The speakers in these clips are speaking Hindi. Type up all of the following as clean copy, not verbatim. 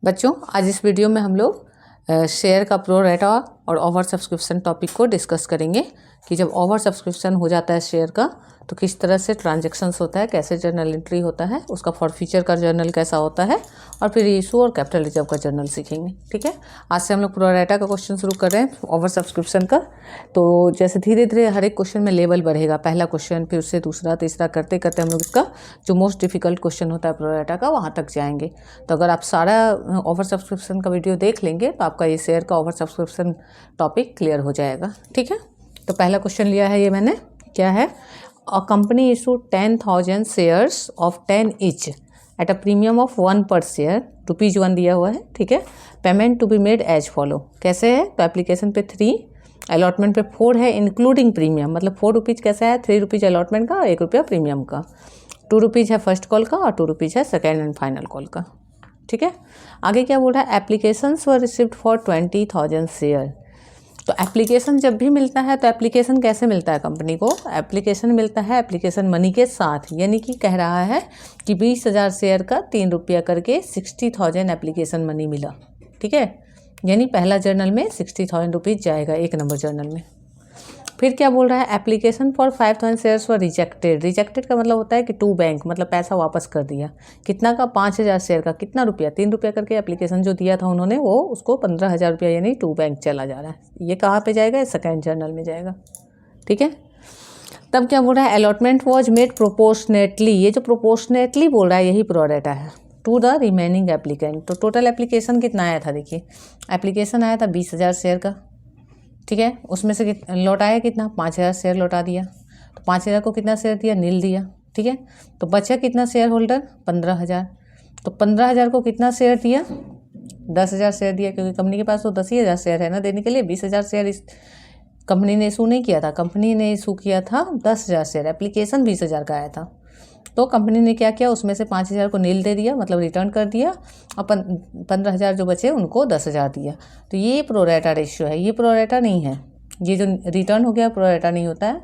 बच्चों, आज इस वीडियो में हम लोग शेयर का प्रो रेटा और ओवर सब्सक्रिप्शन टॉपिक को डिस्कस करेंगे कि जब ओवर सब्सक्रिप्शन हो जाता है शेयर का तो किस तरह से ट्रांजैक्शंस होता है, कैसे जर्नल एंट्री होता है, उसका फॉर फ्यूचर का जर्नल कैसा होता है और फिर इशू और कैपिटल रिजर्व का जर्नल सीखेंगे। ठीक है, आज से हम लोग प्रो रेटा का क्वेश्चन शुरू कर रहे हैं ओवर सब्सक्रिप्शन का। तो जैसे धीरे धीरे हर एक क्वेश्चन में लेवल बढ़ेगा, पहला क्वेश्चन फिर उससे दूसरा तीसरा करते करते हम लोग इसका जो मोस्ट डिफिकल्ट क्वेश्चन होता है प्रो रेटा का वहाँ तक जाएंगे। तो अगर आप सारा ओवर सब्सक्रिप्शन का वीडियो देख लेंगे तो आपका ये शेयर का ओवर सब्सक्रिप्शन टॉपिक क्लियर हो जाएगा। ठीक है, तो पहला क्वेश्चन लिया है ये मैंने, क्या है, a company issue 10,000 shares of 10 each at a premium of 1 per share, ₹1 दिया हुआ है। ठीक है, payment to be made as follow, कैसे है, तो एप्लीकेशन पे 3, अलॉटमेंट पे 4 है इंक्लूडिंग प्रीमियम, मतलब ₹4 कैसा है, ₹3 अलॉटमेंट का और ₹1 प्रीमियम का, ₹2 है फर्स्ट कॉल का और ₹2 है सेकेंड एंड फाइनल कॉल का। ठीक है, आगे क्या बोल रहा है, applications were received for 20,000 share. तो एप्लीकेशन जब भी मिलता है तो एप्लीकेशन कैसे मिलता है कंपनी को, एप्लीकेशन मिलता है एप्लीकेशन मनी के साथ, यानी कि कह रहा है कि 20,000 शेयर का ₹3 करके 60,000 एप्लीकेशन मनी मिला। ठीक है, यानी पहला जर्नल में ₹60,000 जाएगा एक नंबर जर्नल में। फिर क्या बोल रहा है, application for 5,000 shares for rejected. Rejected का मतलब होता है कि टू बैंक, मतलब पैसा वापस कर दिया। कितना का, 5,000 शेयर का, कितना रुपया, ₹3 करके एप्लीकेशन जो दिया था उन्होंने, वो उसको ₹15,000 यानी टू बैंक चला जा रहा है। ये कहाँ पे जाएगा, सेकेंड जर्नल में जाएगा। ठीक है, तब क्या बोल रहा है, अलॉटमेंट वॉज मेड प्रोपोर्शनेटली। ये जो प्रोपोर्शनेटली बोल रहा है यही प्रो रेटा है, टू द रिमेनिंग एप्लीकेंट। तो टोटल एप्लीकेशन कितना आया था, देखिए एप्लीकेशन आया था 20,000 शेयर का। ठीक है, उसमें से लौटाया कितना, 5,000 शेयर लौटा दिया। तो 5,000 को कितना शेयर दिया, नील दिया। ठीक है, तो बचा कितना शेयर होल्डर, 15,000। तो 15,000 को कितना शेयर दिया, 10,000 शेयर दिया, क्योंकि कंपनी के पास तो 10,000 शेयर है ना देने के लिए। 20,000 शेयर इस कंपनी ने इशू नहीं किया था, कंपनी ने इशू किया था 10,000 शेयर, एप्लीकेशन 20,000 का आया था। तो कंपनी ने क्या किया, उसमें से 5,000 को नील दे दिया, मतलब रिटर्न कर दिया, और 15,000 जो बचे उनको 10,000 दिया। तो ये प्रो रेटा रेशियो है, ये प्रो रेटा नहीं है। ये जो रिटर्न हो गया प्रो रेटा नहीं होता है,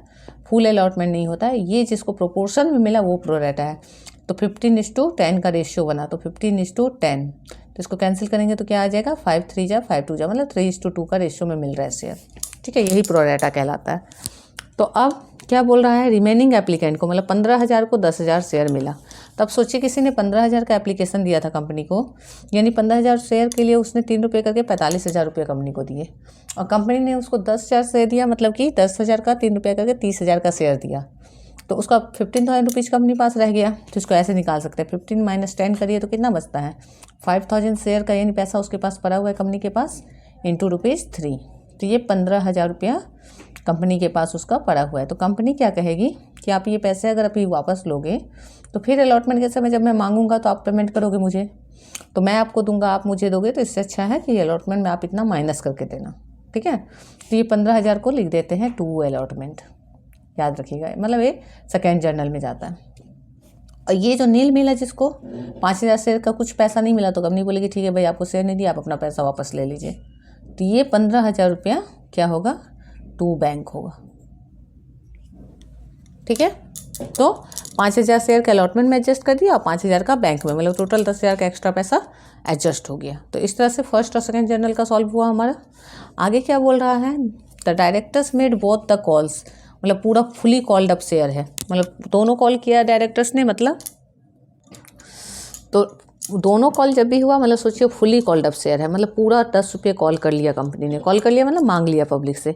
फुल अलॉटमेंट नहीं होता है, ये जिसको प्रोपोर्शन में मिला वो प्रो रेटा है। तो 15:10 का रेशियो बना, तो 15:10, तो इसको कैंसिल करेंगे तो क्या आ जाएगा, 5 3 जा 5 2 जा, मतलब 3:2 का रेशियो में मिल रहा है शेयर। ठीक है, यही प्रो रेटा कहलाता है। तो अब क्या बोल रहा है, रिमेनिंग एप्लीकेंट को, मतलब 15,000 को 10,000 शेयर मिला। तब सोचिए किसी ने 15,000 का एप्लीकेशन दिया था कंपनी को, यानी 15,000 शेयर के लिए उसने ₹3 करके ₹45,000 कंपनी को दिए, और कंपनी ने उसको 10,000 शेयर दिया, मतलब कि 10,000 का ₹3 करके 30,000 का शेयर दिया। तो उसका ₹15,000 कंपनी पास रह गया। तो इसको ऐसे निकाल सकते हैं, 15 - 10 करिए तो कितना बचता है, 5,000 शेयर का, यानी पैसा उसके पास पड़ा हुआ है कंपनी के पास, इंटू ₹3। तो ये ₹15,000 कंपनी के पास उसका पड़ा हुआ है। तो कंपनी क्या कहेगी कि आप ये पैसे अगर अभी वापस लोगे तो फिर अलॉटमेंट के समय जब मैं मांगूंगा तो आप पेमेंट करोगे मुझे, तो मैं आपको दूंगा, आप मुझे दोगे, तो इससे अच्छा है कि अलॉटमेंट में आप इतना माइनस करके देना। ठीक है, तो ये 15,000 को लिख देते हैं 2 अलॉटमेंट, याद रखिएगा, मतलब ये सेकेंड जर्नल में जाता है। और ये जो नील मिला, जिसको 5,000 शेयर का कुछ पैसा नहीं मिला, तो कंपनी बोलेगी ठीक है भाई, आपको शेयर नहीं दिया, आप अपना पैसा वापस ले लीजिए। तो ये ₹15,000 क्या होगा, टू बैंक होगा। ठीक है, तो 5,000 शेयर का अलॉटमेंट में एडजस्ट कर दिया और 5,000 का बैंक में, मतलब टोटल 10,000 का एक्स्ट्रा पैसा एडजस्ट हो गया। तो इस तरह से फर्स्ट और सेकंड जर्नल का सॉल्व हुआ हमारा। आगे क्या बोल रहा है, the directors made both the calls, मतलब पूरा फुली कॉल्ड अप शेयर है, मतलब दोनों कॉल किया डायरेक्टर्स ने, मतलब तो दोनों कॉल जब भी हुआ, मतलब सोचिए फुली कॉल्ड अप शेयर है, मतलब पूरा ₹10 कॉल कर लिया कंपनी ने, कॉल कर लिया मतलब मांग लिया पब्लिक से।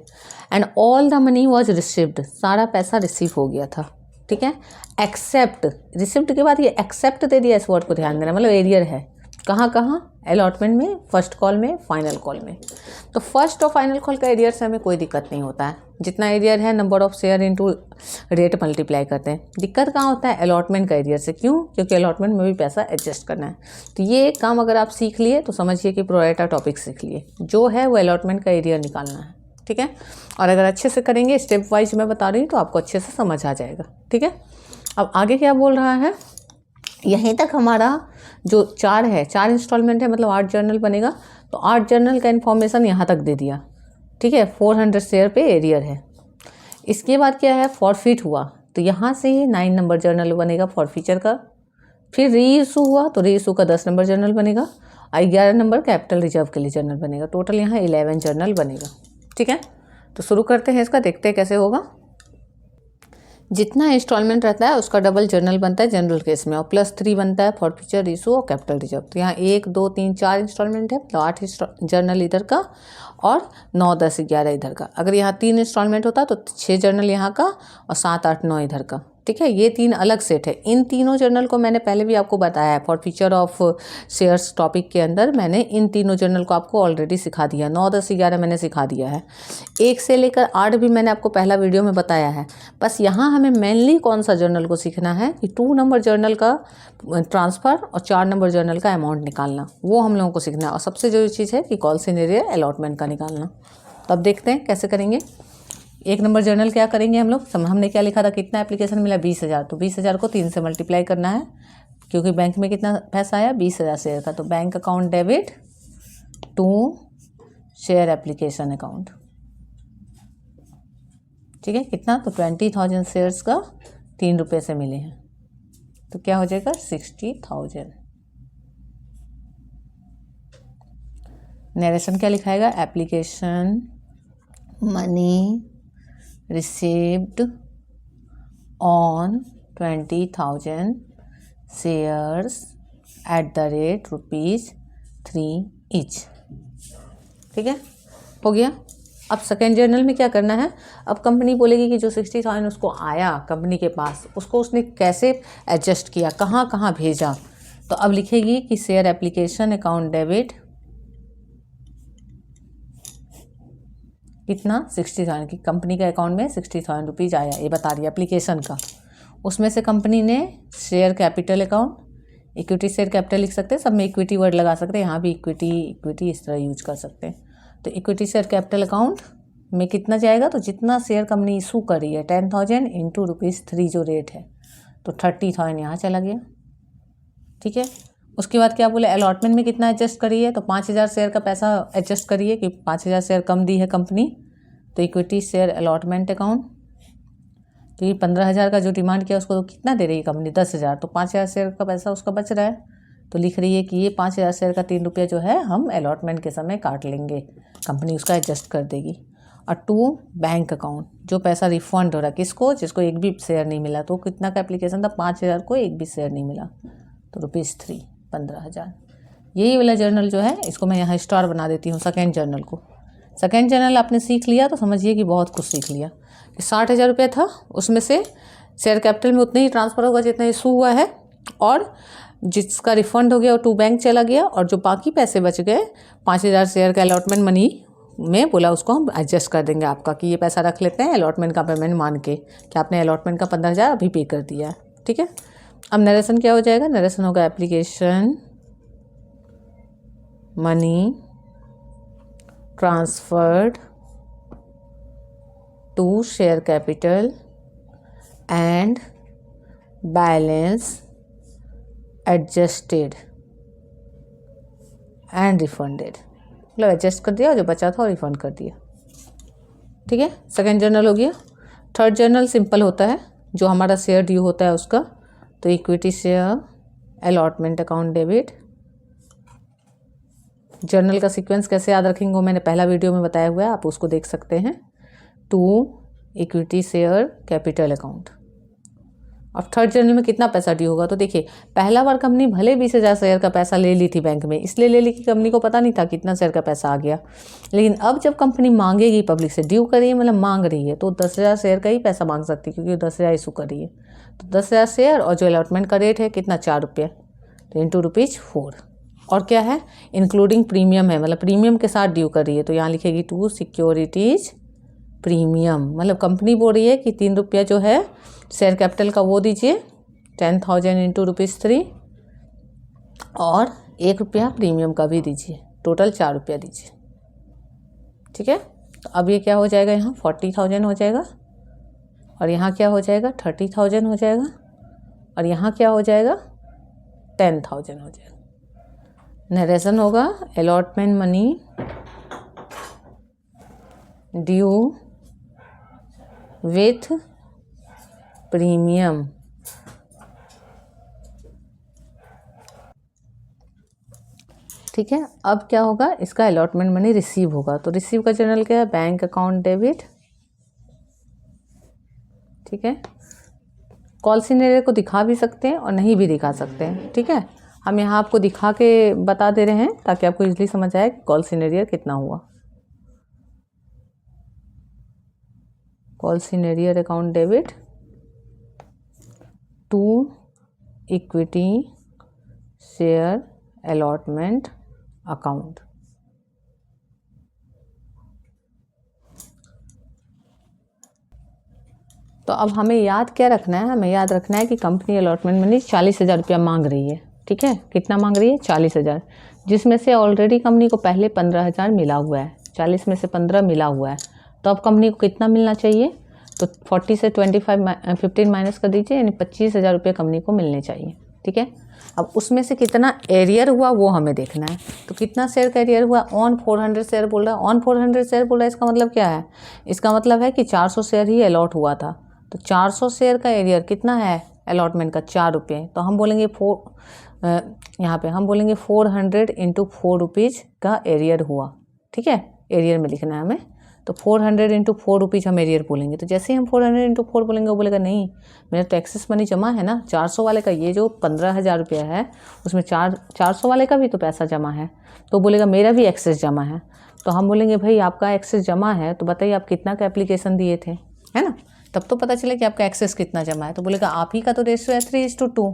And all the money was received, सारा पैसा रिसीव हो गया था। ठीक है, एक्सेप्ट, रिसिप्ट के बाद ये एक्सेप्ट दे दिया, इस वर्ड को ध्यान देना, मतलब एरियर है, कहाँ कहाँ, अलॉटमेंट में, फर्स्ट कॉल में, फाइनल कॉल में। तो फर्स्ट और फाइनल कॉल का एरियर से हमें कोई दिक्कत नहीं होता है, जितना एरियर है number of share into rate multiply करते हैं। दिक्कत कहाँ होता है, अलॉटमेंट का एरियर से। क्यों, क्योंकि अलॉटमेंट में भी पैसा एडजस्ट करना है। तो ये काम अगर आप सीख लिए तो समझिए कि प्रो रेटा टॉपिक सीख लिए, जो है वो अलॉटमेंट का एरियर निकालना है। ठीक है, और अगर अच्छे से करेंगे, स्टेप वाइज मैं बता रही हूँ, तो आपको अच्छे से समझ आ जाएगा। ठीक है, अब आगे क्या बोल रहा है, यहीं तक हमारा जो 4 है, 4 इंस्टॉलमेंट है, मतलब 8 जर्नल बनेगा। तो 8 जर्नल का इन्फॉर्मेशन यहाँ तक दे दिया। ठीक है, 400 शेयर पे एरियर है। इसके बाद क्या है, फॉरफिट हुआ, तो यहाँ से 9 नंबर जर्नल बनेगा फॉरफीचर का। फिर री इशू हुआ तो री इशू का 10 नंबर जर्नल बनेगा, 11 नंबर कैपिटल रिजर्व के लिए जर्नल बनेगा। टोटल यहाँ 11 जर्नल बनेगा। ठीक है, तो शुरू करते हैं इसका, देखते हैं कैसे होगा। जितना इंस्टॉलमेंट रहता है उसका डबल जर्नल बनता है जनरल केस में, और +3 बनता है फॉर फ्यूचर इशू और कैपिटल रिजर्व। तो यहाँ 1 2 3 4 इंस्टॉलमेंट है, तो 8 जर्नल इधर का और 9 10 11 इधर का। अगर यहाँ 3 इंस्टॉलमेंट होता तो 6 जर्नल यहाँ का और 7 8 9 इधर का। ठीक है, ये 3 अलग सेट है। इन तीनों जर्नल को मैंने पहले भी आपको बताया है, for future of shares topic के अंदर मैंने इन तीनों जर्नल को आपको ऑलरेडी सिखा दिया। 9 10 11 मैंने सिखा दिया है, 1 से लेकर 8 भी मैंने आपको पहला वीडियो में बताया है। बस यहाँ हमें मेनली कौन सा जर्नल को सीखना है कि 2 नंबर जर्नल का ट्रांसफ़र और 4 नंबर जर्नल का अमाउंट निकालना, वो हम लोगों को सीखना है। और सबसे जरूरी चीज़ है कि कॉल सिनेरियो अलॉटमेंट का निकालना। तो अब देखते हैं कैसे करेंगे। 1 नंबर जर्नल क्या करेंगे हम लोग, हमने क्या लिखा था, कितना एप्लीकेशन मिला 20,000, तो 20,000 को 3 से मल्टीप्लाई करना है, क्योंकि बैंक में कितना पैसा आया 20,000 शेयर का। तो bank account debit to share application account. ठीक है, कितना, तो 20,000 शेयर्स का 3 रुपये से मिले हैं, तो क्या हो जाएगा 60,000। नरेशन क्या लिखाएगा, application money received on 20,000 shares at the rate ₹3 each। ठीक है, हो गया। अब सेकेंड जर्नल में क्या करना है, अब कंपनी बोलेगी कि जो 60,000 उसको आया कंपनी के पास, उसको उसने कैसे एडजस्ट किया, कहाँ कहाँ भेजा। तो अब लिखेगी कि शेयर एप्लीकेशन अकाउंट डेबिट कितना 60,000 की कंपनी के अकाउंट में 60,000 रुपीज़ आया, ये बता रही है एप्लीकेशन का। उसमें से कंपनी ने share capital account, equity share capital लिख सकते हैं, सब में इक्विटी वर्ड लगा सकते हैं, यहाँ भी इक्विटी इस तरह यूज कर सकते हैं। तो इक्विटी शेयर कैपिटल अकाउंट में कितना जाएगा, तो जितना शेयर कंपनी इशू कर रही है 10,000 इंटू ₹3 जो रेट है, तो 30,000 यहाँ चला गया। ठीक है, उसके बाद क्या बोले, अलॉटमेंट में कितना एडजस्ट करिए, तो 5,000 शेयर का पैसा एडजस्ट करिए कि 5,000 शेयर कम दी है कंपनी, तो इक्विटी शेयर अलॉटमेंट अकाउंट। तो ये 15,000 का जो डिमांड किया उसको तो कितना दे रही है कंपनी 10,000, तो 5,000 शेयर का पैसा उसका बच रहा है, तो लिख रही है कि ये 5,000 शेयर का 3 रुपया जो है हम अलॉटमेंट के समय काट लेंगे, कंपनी उसका एडजस्ट कर देगी। और 2 बैंक अकाउंट, जो पैसा रिफंड हो रहा है किसको, जिसको एक भी शेयर नहीं मिला, तो कितना का एप्लीकेशन था 5,000 को एक भी शेयर नहीं मिला, तो ₹3 15,000। यही वाला जर्नल जो है इसको मैं यहाँ स्टार बना देती हूँ सेकेंड जर्नल को। सेकेंड जर्नल आपने सीख लिया तो समझिए कि बहुत कुछ सीख लिया। कि 60,000 रुपये था, उसमें से शेयर कैपिटल में उतने ही ट्रांसफ़र होगा जितना इशू हुआ है, और जिसका रिफंड हो गया वो 2 बैंक चला गया, और जो बाकी पैसे बच गए 5,000 शेयर का अलॉटमेंट मनी में बोला उसको हम एडजस्ट कर देंगे आपका, कि ये पैसा रख लेते हैं अलॉटमेंट का पेमेंट मान के कि आपने अलॉटमेंट का 15,000 अभी पे कर दिया है। ठीक है, अब नरेशन क्या हो जाएगा, नरेशन होगा application money transferred to share capital and balance adjusted and refunded, मतलब एडजस्ट कर दिया, जो बचा था रिफंड कर दिया। ठीक है, सेकेंड जर्नल हो गया। थर्ड जर्नल सिंपल होता है, जो हमारा शेयर ड्यू होता है उसका, तो equity share allotment account debit. Journal का सीक्वेंस कैसे याद रखेंगे वो मैंने पहला वीडियो में बताया हुआ है, आप उसको देख सकते हैं। 2 इक्विटी शेयर कैपिटल अकाउंट। अब थर्ड जर्नल में कितना पैसा ड्यू होगा, तो देखिए पहला बार कंपनी भले 20,000 शेयर का पैसा ले ली थी बैंक में, इसलिए ले ली कि कंपनी को पता नहीं था कितना शेयर का पैसा आ गया। लेकिन अब जब कंपनी मांगेगी, पब्लिक से ड्यू कर रही है मतलब मांग रही है, तो 10,000 शेयर का ही पैसा मांग सकती है, क्योंकि 10,000 इशू कर रही है। तो 10,000 शेयर और जो अलॉटमेंट का रेट है कितना 4 रुपये, तो इंटू ₹4। और क्या है, इंक्लूडिंग प्रीमियम है, मतलब प्रीमियम के साथ ड्यू कर रही है, तो यहाँ लिखेगी 2 सिक्योरिटीज प्रीमियम। मतलब कंपनी बोल रही है कि 3 रुपया जो है शेयर कैपिटल का वो दीजिए 10,000 इंटू ₹3, और 1 रुपया प्रीमियम का भी दीजिए, टोटल 4 रुपया दीजिए। ठीक है, तो अब ये क्या हो जाएगा, यहाँ 40,000 हो जाएगा, और यहाँ क्या हो जाएगा 30,000 हो जाएगा, और यहाँ क्या हो जाएगा 10,000 हो जाएगा। नरेशन होगा allotment money due with premium ठीक है, अब क्या होगा, इसका अलॉटमेंट मनी रिसीव होगा। तो रिसीव का जर्नल क्या है, बैंक अकाउंट डेबिट। ठीक है, कॉल सिनेरियो को दिखा भी सकते हैं और नहीं भी दिखा सकते हैं। ठीक है, हम यहाँ आपको दिखा के बता दे रहे हैं ताकि आपको इजीली समझ आए कि कॉल सिनेरियो कितना हुआ। Call scenario account debit to equity share allotment account. तो अब हमें याद क्या रखना है, हमें याद रखना है कि कंपनी अलॉटमेंट मनी 40,000 रुपया मांग रही है। ठीक है, कितना मांग रही है, 40,000, जिसमें से ऑलरेडी कंपनी को पहले 15,000 मिला हुआ है। 40 में से 15 मिला हुआ है, तो अब कंपनी को कितना मिलना चाहिए, तो 40 से 15 माइनस कर दीजिए, यानी 25,000 रुपये कंपनी को मिलने चाहिए। ठीक है, अब उसमें से कितना एरियर हुआ वो हमें देखना है। तो कितना शेयर का एरियर हुआ, ऑन 400 शेयर बोल रहा है। ऑन 400 शेयर बोल रहा है, इसका मतलब क्या है, इसका मतलब है कि 400 शेयर ही अलॉट हुआ था। तो 400 शेयर का एरियर कितना है अलॉटमेंट का, 4 रुपये। तो हम बोलेंगे यहाँ पे हम बोलेंगे 400 इंटू 4 रुपीज़ का एरियर हुआ। ठीक है, एरियर में लिखना है हमें। तो 400 इंटू 4 रुपीज़ हम एरियर बोलेंगे। तो जैसे ही हम 400 इंटू 4 बोलेंगे, वो बोलेगा नहीं, मेरा तो एक्सेस मनी जमा है ना, 400 वाले का, ये जो 15,000 रुपया है उसमें 400 वाले का भी तो पैसा जमा है। तो बोलेगा मेरा भी एक्सेस जमा है। तो हम बोलेंगे भाई आपका एक्सेस जमा है, तो बताइए आप कितना का एप्लीकेशन दिए थे, है ना, तब तो पता चले कि आपका एक्सेस कितना जमा है। तो बोलेगा आप ही का तो रेशियो है 3:2।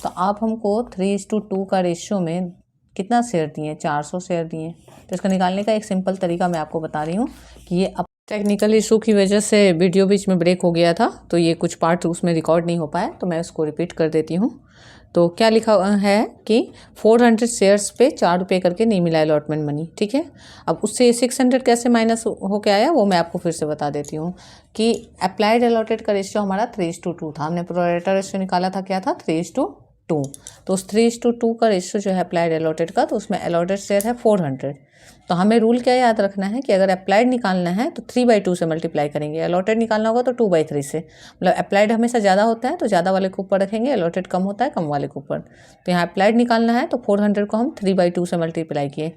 तो आप हमको 3:2 का रेशियो में कितना शेयर दिए, 400 शेयर दिए। तो इसका निकालने का एक सिंपल तरीका मैं आपको बता रही हूँ कि ये अब टेक्निकल इशू की वजह से वीडियो बीच में ब्रेक हो गया था, तो ये कुछ पार्ट उसमें रिकॉर्ड नहीं हो पाया, तो मैं उसको रिपीट कर देती हूँ। तो क्या लिखा है कि 400 शेयर्स पे 4 रुपये करके नहीं मिला अलॉटमेंट मनी। ठीक है, अब उससे 600 कैसे माइनस हो के आया वो मैं आपको फिर से बता देती हूँ कि अप्लाइड अलॉटेड का रेशियो हमारा 3:2 था। हमने प्रोरेटा रेशियो निकाला था, क्या था, 3:2। तो उस 3:2 का रेशियो जो है अप्लाइड अलॉटेड का, तो उसमें अलॉटेड शेयर है 400। तो हमें रूल क्या याद रखना है कि अगर अप्लाइड निकालना है तो 3/2 से मल्टीप्लाई करेंगे, अलॉटेड निकालना होगा तो 2/3 से। मतलब अप्लाइड हमेशा ज़्यादा होता है तो ज़्यादा वाले के ऊपर रखेंगे, अलॉटेड कम होता है कम वाले के ऊपर। तो यहाँ अप्लाइड निकालना है तो 400 को हम 3/2 से मल्टीप्लाई किए,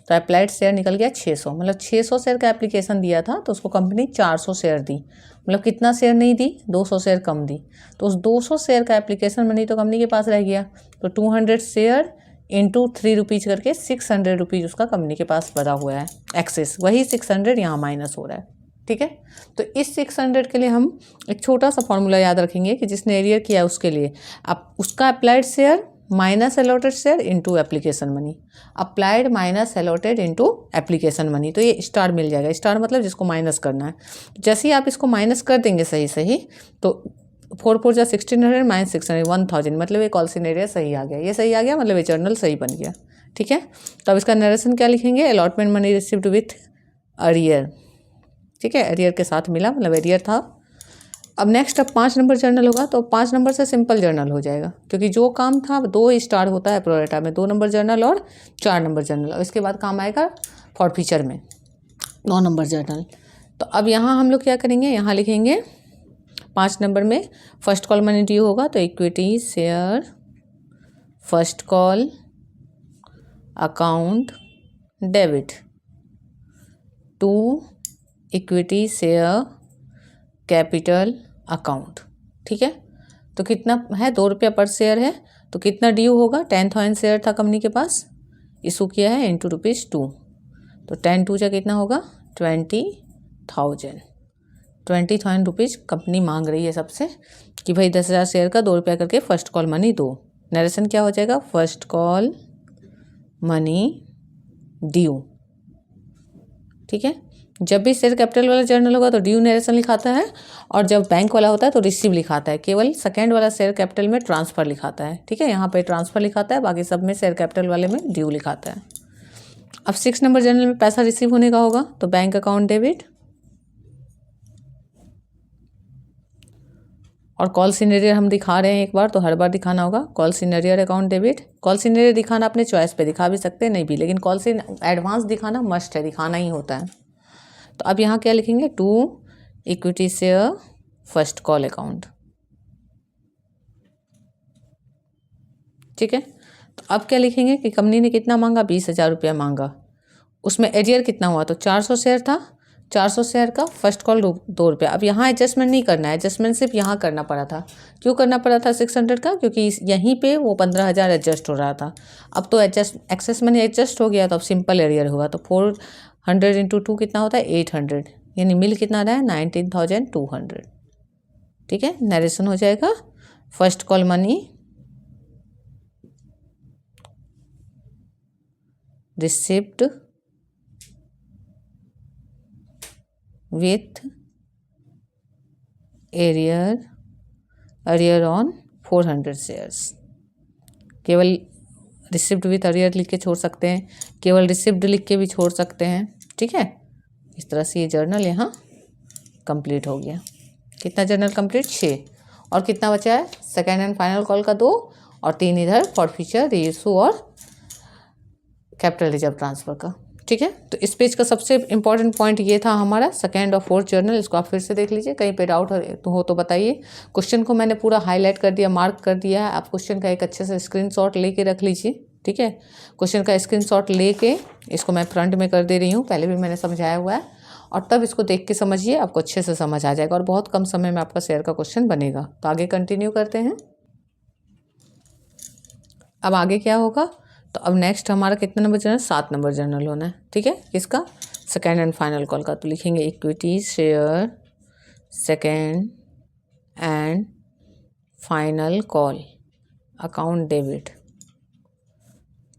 तो अप्लाइड शेयर निकल गया 600। मतलब 600 शेयर का एप्लीकेशन दिया था तो उसको कंपनी 400 शेयर दी। मतलब कितना शेयर नहीं दी, 200 शेयर कम दी। तो उस 200 शेयर का एप्लीकेशन मनी तो कंपनी के पास रह गया। तो 200 शेयर इंटू 3 रुपीज़ करके 600 रुपीज़ उसका कंपनी के पास बचा हुआ है एक्सेस। वही 600 यहाँ माइनस हो रहा है। ठीक है, तो इस 600 के लिए हम एक छोटा सा फॉर्मूला याद रखेंगे कि जिसने एरियर किया उसके लिए अब उसका applied share minus allotted share into application money, applied minus allotted into application money. तो ये स्टार मिल जाएगा, स्टार मतलब जिसको माइनस करना है। जैसे ही आप इसको माइनस कर देंगे सही सही, तो 4 4 जा 1600 माइनस 600 1000, मतलब ये कॉल सिनेरियो सही आ गया। ये सही आ गया मतलब ये जर्नल सही बन गया। ठीक है, तो अब इसका नरेशन क्या लिखेंगे, allotment money received with arrear. ठीक है, अरियर के साथ मिला, मतलब अरियर था। अब नेक्स्ट अब 5 नंबर जर्नल होगा, तो 5 नंबर से सिंपल जर्नल हो जाएगा, क्योंकि जो काम था 2 स्टार होता है प्रोरेटा में, 2 नंबर जर्नल और 4 नंबर जर्नल, और इसके बाद काम आएगा फॉर फीचर में 9 नंबर जर्नल। तो अब यहाँ हम लोग क्या करेंगे, यहाँ लिखेंगे 5 नंबर में फर्स्ट कॉल मनी ड्यू होगा, तो equity share first call account debit to equity share capital account. ठीक है, तो कितना है, 2 रुपया पर शेयर है, तो कितना ड्यू होगा, 10,000 शेयर था कंपनी के पास, इशू किया है इंटू ₹2। तो 10 2 जा कितना होगा, 20,000। 20,000 रुपीज़ कंपनी मांग रही है सबसे कि भाई 10,000 शेयर का 2 रुपया करके फर्स्ट कॉल मनी दो। नरेशन क्या हो जाएगा, फर्स्ट कॉल मनी ड्यू। ठीक है, जब भी शेयर कैपिटल वाला जर्नल होगा तो ड्यू नरेशन लिखाता है, और जब बैंक वाला होता है तो रिसीव लिखाता है। केवल सेकेंड वाला शेयर कैपिटल में ट्रांसफ़र लिखाता है। ठीक है, यहाँ पे ट्रांसफ़र लिखाता है, बाकी सब में शेयर कैपिटल वाले में ड्यू लिखाता है। अब 6 नंबर जर्नल में पैसा रिसीव होने का होगा, तो बैंक अकाउंट डेबिट और कॉल सिनेरियर हम दिखा रहे हैं एक बार, तो हर बार दिखाना होगा। कॉल सिनेरियर अकाउंट डेबिट, कॉल सिनेरियर दिखाना अपने चॉइस पे दिखा भी सकते हैं, नहीं भी, लेकिन कॉल से एडवांस दिखाना मस्ट है, दिखाना ही होता है। तो अब यहाँ क्या लिखेंगे, to equity share first call account. ठीक है, तो अब क्या लिखेंगे कि कंपनी ने कितना मांगा, 20,000 रुपया मांगा, उसमें एरियर कितना हुआ, तो 400 शेयर था, 400 शेयर का फर्स्ट कॉल 2 रुपया। अब यहाँ एडजस्टमेंट नहीं करना है, एडजस्टमेंट सिर्फ यहाँ करना पड़ा था। क्यों करना पड़ा था 600 का, क्योंकि यहीं पे वो 15,000 एडजस्ट हो रहा था। अब तो एक्सेस मनी एडजस्ट हो गया, तो अब सिंपल एरियर होगा। तो 400 इंटू 2 कितना होता है, 800, यानी मिल कितना रहा है, 19,200। ठीक है, नरेशन हो जाएगा। First call money received with arrear on 400 shares. केवल रिसिप्ट विथ अरियर लिख के छोड़ सकते हैं, केवल रिसिप्ट लिख के भी छोड़ सकते हैं। ठीक है, इस तरह से ये जर्नल यहाँ कंप्लीट हो गया। कितना जर्नल कंप्लीट, 6। और कितना बचा है, सेकेंड एंड फाइनल कॉल का 2 और 3 इधर फॉर फ्यूचर रीइशू और कैपिटल रिजर्व ट्रांसफ़र का। ठीक है, तो इस पेज का सबसे इंपॉर्टेंट पॉइंट ये था हमारा सेकेंड और फोर्थ जर्नल। इसको आप फिर से देख लीजिए, कहीं पे डाउट हो तो बताइए। क्वेश्चन को मैंने पूरा हाईलाइट कर दिया, मार्क कर दिया है। आप क्वेश्चन का एक अच्छे से स्क्रीनशॉट लेके रख लीजिए। ठीक है, क्वेश्चन का स्क्रीनशॉट लेके इसको मैं फ्रंट में कर दे रही हूँ, पहले भी मैंने समझाया हुआ है, और तब इसको देख के समझिए, आपको अच्छे से समझ आ जाएगा और बहुत कम समय में आपका शेयर का क्वेश्चन बनेगा। तो आगे कंटिन्यू करते हैं। अब आगे क्या होगा, तो अब नेक्स्ट हमारा कितना नंबर जर्नल, 7 नंबर जर्नल होना है। ठीक है, किसका, सेकेंड एंड फाइनल कॉल का। तो लिखेंगे equity share second and final call account debit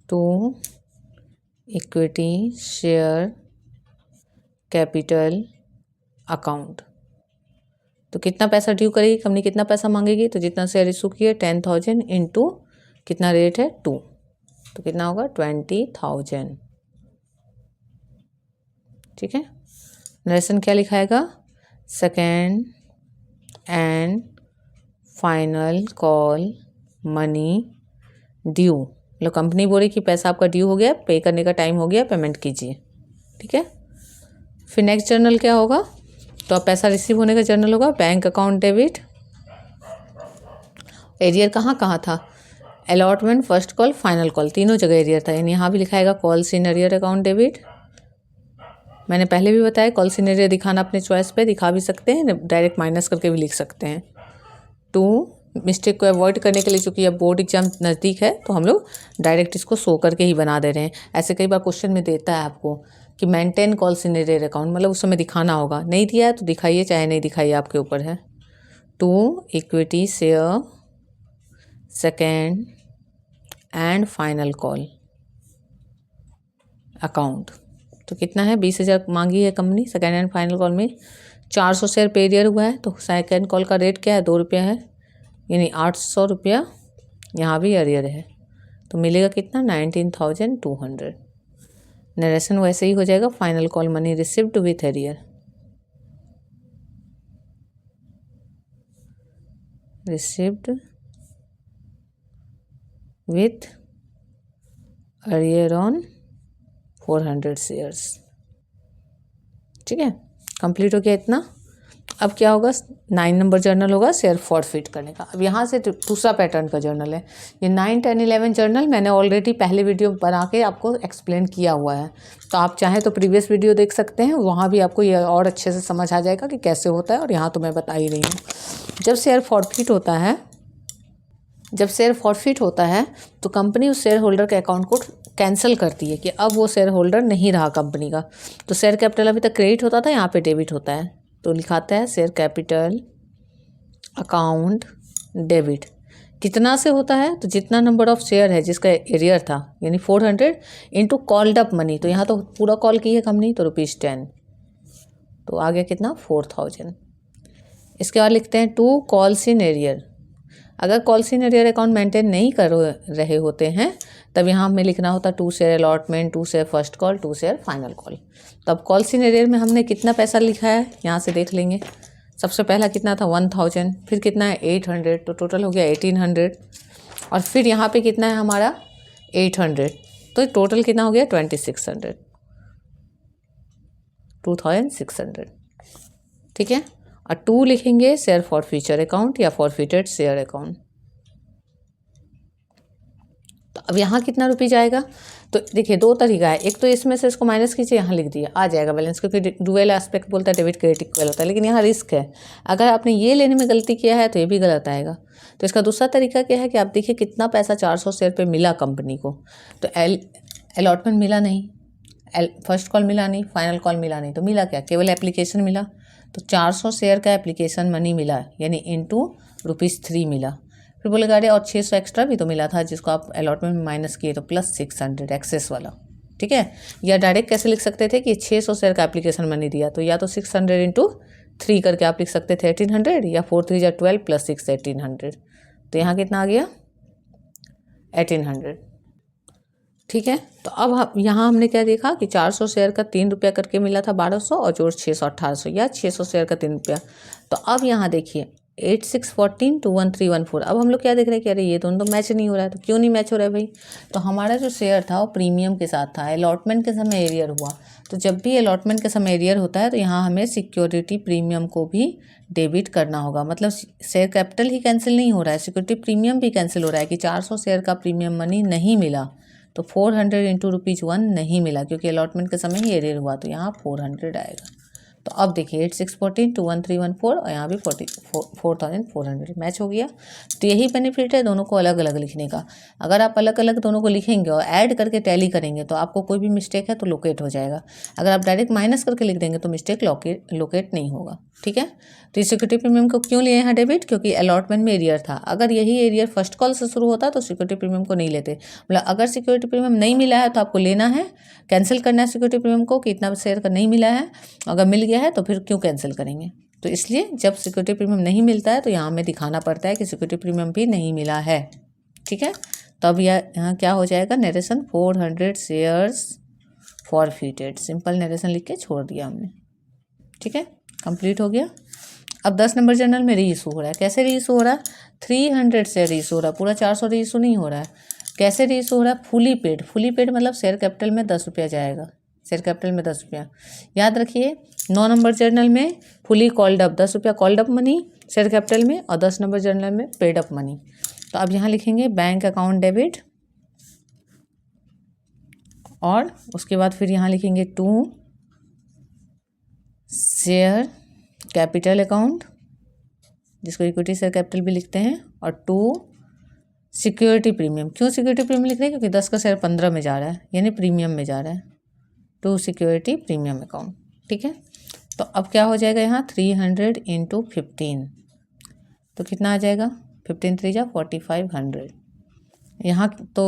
to equity share capital account. तो कितना पैसा ड्यू करेगी कंपनी, कितना पैसा मांगेगी, तो जितना शेयर इशू किए 10,000 इंटू कितना रेट है 2, तो कितना होगा 20,000। ठीक है, नरेशन क्या लिखाएगा, second and final call money due. मतलब कंपनी बोल रही कि पैसा आपका ड्यू हो गया, पे करने का टाइम हो गया, पेमेंट कीजिए। ठीक है, फिर नेक्स्ट जर्नल क्या होगा, तो अब पैसा रिसीव होने का जर्नल होगा बैंक अकाउंट डेबिट। एरियर कहाँ कहाँ था, allotment, first call, final call, तीनों जगह एरियर था। यानी यहाँ भी लिखाएगा calls in arrear account debit. मैंने पहले भी बताया कॉल्स इन एरियर दिखाना अपने चॉइस पे, दिखा भी सकते हैं, डायरेक्ट माइनस करके भी लिख सकते हैं। 2 मिस्टेक को अवॉइड करने के लिए, चूँकि अब बोर्ड एग्जाम नज़दीक है, तो हम लोग डायरेक्ट इसको शो करके ही बना दे रहे हैं। ऐसे कई बार क्वेश्चन में देता है आपको कि maintain calls in arrear account, मतलब उस समय दिखाना होगा। नहीं दिया है तो दिखाइए, चाहे नहीं दिखाइए, आपके ऊपर है। 2 equity share second and final call account. तो कितना है, 20,000 मांगी है company second and final call में। 400 शेयर पे एरियर हुआ है, तो सेकेंड कॉल का रेट क्या है, 2 रुपया है, यानी 800 रुपया यहाँ भी एरियर है। तो मिलेगा कितना, 19,200। नरेशन वैसे ही हो जाएगा, final call money received with arrear, received with arrear on 400 shares. ठीक है, कंप्लीट हो गया इतना। अब क्या होगा, 9 नंबर जर्नल होगा शेयर फॉरफिट करने का। अब यहाँ से दूसरा पैटर्न का जर्नल है। ये 9, 10, 11 जर्नल मैंने ऑलरेडी पहले वीडियो बना के आपको एक्सप्लेन किया हुआ है, तो आप चाहें तो प्रीवियस वीडियो देख सकते हैं, वहाँ भी आपको ये और अच्छे से समझ आ जाएगा कि कैसे होता है। और यहाँ तो मैं बता ही रही हूँ। जब शेयर फॉरफिट होता है, तो कंपनी उस शेयर होल्डर के अकाउंट को कैंसिल करती है कि अब वो शेयर होल्डर नहीं रहा कंपनी का। तो शेयर कैपिटल अभी तक क्रेडिट होता था, यहाँ पे डेबिट होता है, तो लिखाता है शेयर कैपिटल अकाउंट डेबिट। कितना से होता है, तो जितना नंबर ऑफ शेयर है जिसका एरियर था, यानी 400 इंटू कॉल्ड अप मनी। तो यहाँ तो पूरा कॉल की है कंपनी, तो ₹10, तो आ गया कितना, 4,000। इसके बाद लिखते हैं 2 कॉल्स इन एरियर। अगर calls in arrear account maintain नहीं कर रहे होते हैं, तब यहाँ हमें लिखना होता 2 share allotment, 2 share first call, 2 share final call. तो अब कॉल्स इन एरियर में हमने कितना पैसा लिखा है, यहाँ से देख लेंगे। सबसे पहला कितना था 1,000, फिर कितना है 800, तो टोटल हो गया 1,800। और फिर यहाँ पे कितना है हमारा 800, तो टोटल कितना हो गया 2,600। ठीक है, और 2 लिखेंगे शेयर फॉर फ्यूचर अकाउंट या फॉरफिटेड शेयर अकाउंट। तो अब यहाँ कितना रुपीज आएगा, तो देखिए दो तरीका है, एक तो इसमें से इसको माइनस कीजिए, यहाँ लिख दिया, आ जाएगा बैलेंस, क्योंकि डुअल एस्पेक्ट बोलता है डेबिट क्रेडिट इक्वल होता है, लेकिन यहाँ रिस्क है, अगर आपने ये लेने में गलती किया है तो ये भी गलत आएगा। तो इसका दूसरा तरीका क्या है कि आप देखिए कितना पैसा 400 शेयर पे मिला कंपनी को, तो अलॉटमेंट मिला नहीं, फर्स्ट कॉल मिला नहीं, फाइनल कॉल मिला नहीं, तो मिला क्या, केवल एप्लीकेशन मिला, तो 400 शेयर का एप्लीकेशन मनी मिला, यानी इंटू ₹3 मिला। फिर बोलेगा अरे और 600 एक्स्ट्रा भी तो मिला था जिसको आप अलॉटमेंट में माइनस किए, तो +600 एक्सेस वाला, ठीक है। या डायरेक्ट कैसे लिख सकते थे कि 600 शेयर का एप्लीकेशन मनी दिया, तो या तो 600 × 3 करके आप लिख सकते थे 1800, या 4 3 = 12 + 6 1800, तो यहाँ कितना आ गया 1800, ठीक है। तो अब यहाँ हमने क्या देखा कि 400 शेयर का 3 रुपया करके मिला था 1200, और जोड़ 600 1800, या 600 शेयर का 3 रुपया। तो अब यहाँ देखिए 8614 to 1314, अब हम लोग क्या देख रहे हैं कि अरे ये दोनों तो मैच नहीं हो रहा है, तो क्यों नहीं मैच हो रहा है भाई, तो हमारा जो शेयर था वो प्रीमियम के साथ था, अलॉटमेंट के समय एरियर हुआ, तो जब भी अलॉटमेंट के समय एरियर होता है तो यहाँ हमें सिक्योरिटी प्रीमियम को भी डेबिट करना होगा, मतलब शेयर कैपिटल ही कैंसिल नहीं हो रहा है, सिक्योरिटी प्रीमियम भी कैंसिल हो रहा है कि 400 शेयर का प्रीमियम मनी नहीं मिला, तो 400 × ₹1 नहीं मिला, क्योंकि अलॉटमेंट के समय ही एरियर हुआ, तो यहाँ 400 आएगा। तो अब देखिए 8614 to 1314, और यहाँ भी 4400 मैच हो गया। तो यही बेनिफिट है दोनों को अलग अलग लिखने का, अगर आप अलग अलग दोनों को लिखेंगे और ऐड करके टैली करेंगे तो आपको कोई भी मिस्टेक है तो लोकेट हो जाएगा, अगर आप डायरेक्ट माइनस करके लिख देंगे तो मिस्टेक लोकेट नहीं होगा, ठीक है। तो सिक्योरिटी प्रीमियम को क्यों लिए यहाँ डेबिट, क्योंकि अलॉटमेंट में एरियर था, अगर यही एरियर फर्स्ट कॉल से शुरू होता तो सिक्योरिटी प्रीमियम को नहीं लेते, मतलब अगर सिक्योरिटी प्रीमियम नहीं मिला है तो आपको लेना है, कैंसिल करना है सिक्योरिटी प्रीमियम को कि इतना शेयर का नहीं मिला है, अगर मिल गया है तो फिर क्यों कैंसिल करेंगे। तो इसलिए जब सिक्योरिटी प्रीमियम नहीं मिलता है तो यहाँ हमें दिखाना पड़ता है कि सिक्योरिटी प्रीमियम भी नहीं मिला है, ठीक है। तो अब यहाँ क्या हो जाएगा, narration 400 shares forfeited, simple narration लिख के छोड़ दिया हमने, ठीक है, कंप्लीट हो गया। अब 10 नंबर जर्नल में री इशू हो रहा है, कैसे री इशू हो रहा है, 300 शेयर री इशू हो रहा है, पूरा 400 री इशू नहीं हो रहा है, कैसे री इशू हो रहा है, फुली पेड मतलब शेयर कैपिटल में 10 रुपया जाएगा, शेयर कैपिटल में 10 रुपया, याद रखिए 9 नंबर जर्नल में फुली कॉल्ड अप 10 रुपया called up money share capital में, और 10 नंबर जर्नल में पेड अप मनी। तो अब यहाँ लिखेंगे बैंक अकाउंट डेबिट, और उसके बाद फिर यहाँ लिखेंगे 2 शेयर कैपिटल अकाउंट, जिसको इक्विटी शेयर कैपिटल भी लिखते हैं, और 2 सिक्योरिटी प्रीमियम। क्यों सिक्योरिटी प्रीमियम लिख रहे हैं, क्योंकि 10 का शेयर 15 में जा रहा है, यानी प्रीमियम में जा रहा है, 2 सिक्योरिटी प्रीमियम अकाउंट, ठीक है। तो अब क्या हो जाएगा यहाँ 300 × 15, तो कितना आ जाएगा 15 3 = 4500, यहाँ तो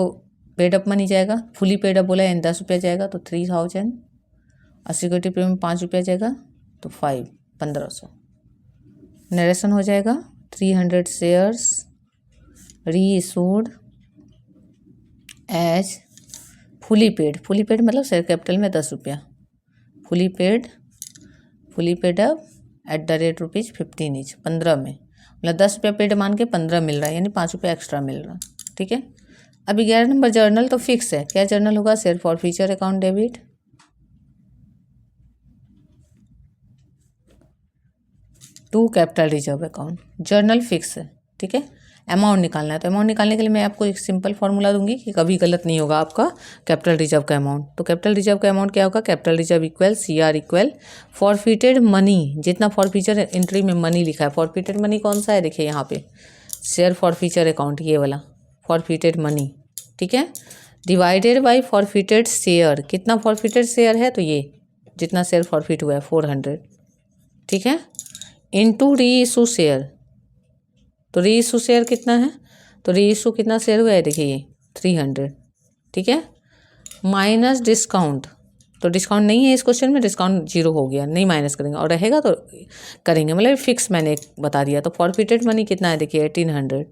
पेड अप मनी जाएगा, फुली पेड अप बोला है 10 रुपया जाएगा तो 3000, और सिक्योरिटी प्रीमियम 5 रुपया जाएगा तो 1500। नरेशन हो जाएगा 300 शेयर्स री इशूड एज फुली पेड मतलब शेयर कैपिटल में 10 रुपया, फुली पेड अप @15 ईच, 15 में, मतलब 10 रुपया पेड मान के 15 मिल रहा है, यानी 5 रुपया एक्स्ट्रा मिल रहा है, ठीक है। अब 11 नंबर जर्नल तो फिक्स है, क्या जर्नल होगा, share for future account debit, to capital reserve account, journal fix है, ठीक है। अमाउंट निकालना है, तो अमाउंट निकालने के लिए मैं आपको एक सिंपल फार्मूला दूंगी कि कभी गलत नहीं होगा आपका कैपिटल रिजर्व का अमाउंट। तो कैपिटल रिजर्व का अमाउंट क्या होगा, capital reserve equal CR equal forfeited money, जितना फॉरफीचर एंट्री में मनी लिखा है, फॉरफिटेड मनी कौन सा है, देखिए यहाँ पे शेयर फॉरफीचर अकाउंट, ये वाला फॉरफिटेड मनी, ठीक है, डिवाइडेड बाई फॉरफिटेड शेयर, कितना फॉरफिटेड शेयर है, तो ये जितना शेयर फॉरफिट हुआ है 400, ठीक है, इनटू री इशू शेयर, तो री इशू शेयर कितना है, तो री इशू कितना शेयर हुआ है, देखिए ये 300, ठीक है, माइनस डिस्काउंट, तो डिस्काउंट नहीं है इस क्वेश्चन में, डिस्काउंट 0 हो गया, नहीं माइनस करेंगे, और रहेगा तो करेंगे, मतलब फिक्स मैंने बता दिया। तो फॉरफिटेड मनी कितना है, देखिए 1800,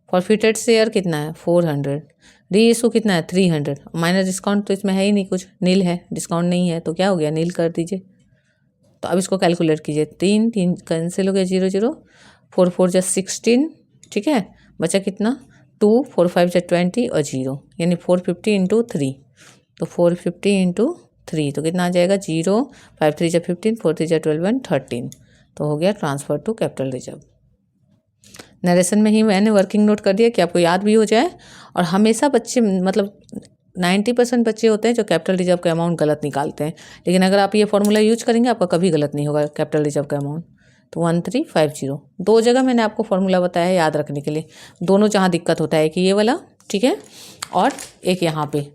फॉरफिटेड शेयर कितना है 400, री इशू कितना है 300, माइनस डिस्काउंट तो इसमें है ही नहीं कुछ, नील है, डिस्काउंट नहीं है, तो क्या हो गया, नील कर दीजिए। तो अब इसको कैलकुलेट कीजिए, 3 3 कैंसिल हो गया, 0 0, 4 4 = 16, ठीक है, बचा कितना 2, 4 5 = 20 और 0, यानी 450 × 3, तो 450 × 3 तो कितना आ जाएगा 0, 5 3 = 15, 4 3 = 12 and 13, तो हो गया transfer to capital reserve. Narration में ही मैंने वर्किंग नोट कर दिया कि आपको याद भी हो जाए, और हमेशा बच्चे मतलब 90% बच्चे होते हैं जो कैपिटल रिजर्व का अमाउंट गलत निकालते हैं, लेकिन अगर आप ये फॉर्मूला यूज करेंगे आपका कभी गलत नहीं होगा कैपिटल रिजर्व का अमाउंट। तो 1350 दो जगह मैंने आपको फॉर्मूला बताया है याद रखने के लिए, दोनों जहाँ दिक्कत होता है कि ये वाला, ठीक है, और एक यहाँ पे,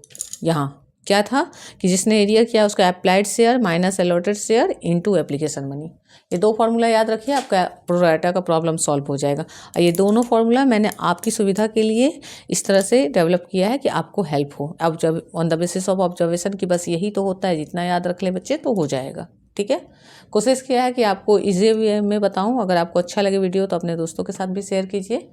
यहाँ क्या था कि जिसने एरिया किया उसका applied share minus allotted share into application money. ये दो फार्मूला याद रखिए, आपका प्रो राटा का प्रॉब्लम सॉल्व हो जाएगा। और ये दोनों फार्मूला मैंने आपकी सुविधा के लिए इस तरह से डेवलप किया है कि आपको हेल्प हो। अब जब on the basis of observation की बस यही तो होता है, जितना याद रख ले बच्चे तो हो जाएगा, ठीक है। कोशिश किया है कि आपको इजी वे में बताऊं। अगर आपको अच्छा लगे वीडियो तो अपने दोस्तों के साथ भी शेयर कीजिए।